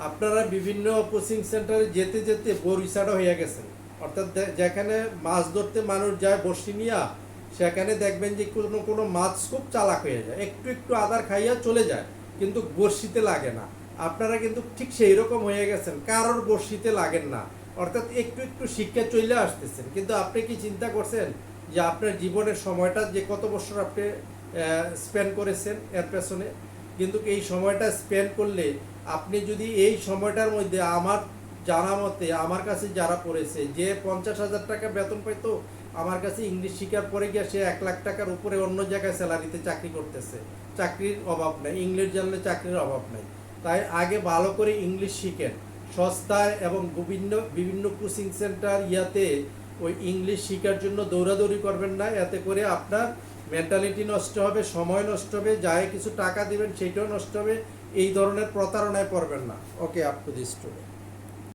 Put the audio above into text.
আপনারা বিভিন্ন কোচিং সেন্টারে যেতে যেতে বরিশাড়া হয়ে গেছেন। অর্থাৎ যেখানে মাছ ধরতে মানুষ যায় বড়শি নিয়া, সেখানে দেখবেন যে কোনো কোনো মাছ খুব চালাক হয়ে যায়, একটু একটু আদার খাইয়া চলে যায়, কিন্তু বড়শিতে লাগে না। আপনারা কিন্তু ঠিক সেই রকম হয়ে গেছেন, কারোর বড়শিতে লাগেন না। অর্থাৎ একটু একটু শিক্ষা চলে আসতেছেন, কিন্তু আপনি কি চিন্তা করছেন যে আপনার জীবনের সময়টা যে কত বছর আপনি স্পেন্ড করেছেন এর পেছনে? কিন্তু এই সময়টা স্পেন্ড করলে আপনি যদি এই সময়টার মধ্যে, আমার জানা মতে আমার কাছে যারা পড়েছে, যে 50,000 টাকা বেতন পাইতো, আমার কাছে ইংলিশ শিখার পরে গিয়ে সে 1 লাখ টাকার উপরে অন্য জায়গায় স্যালারিতে চাকরি করতেছে। চাকরির অভাব নাই, ইংলিশ জানলে চাকরির অভাব নাই। তাই আগে ভালো করে ইংলিশ শিখেন সস্তায়, এবং বিভিন্ন বিভিন্ন কোচিং সেন্টার ইয়াতে ওই ইংলিশ শেখার জন্য দৌড়াদৌড়ি করবেন না। এতে করে আপনার মেন্টালিটি নষ্ট হবে, সময় নষ্ট হবে, যাই কিছু টাকা দিবেন সেইটাও নষ্ট হবে। এই ধরনের প্রতারণায় পড়বেন না। ওকে, আপ টু দি স্টুডেন্ট।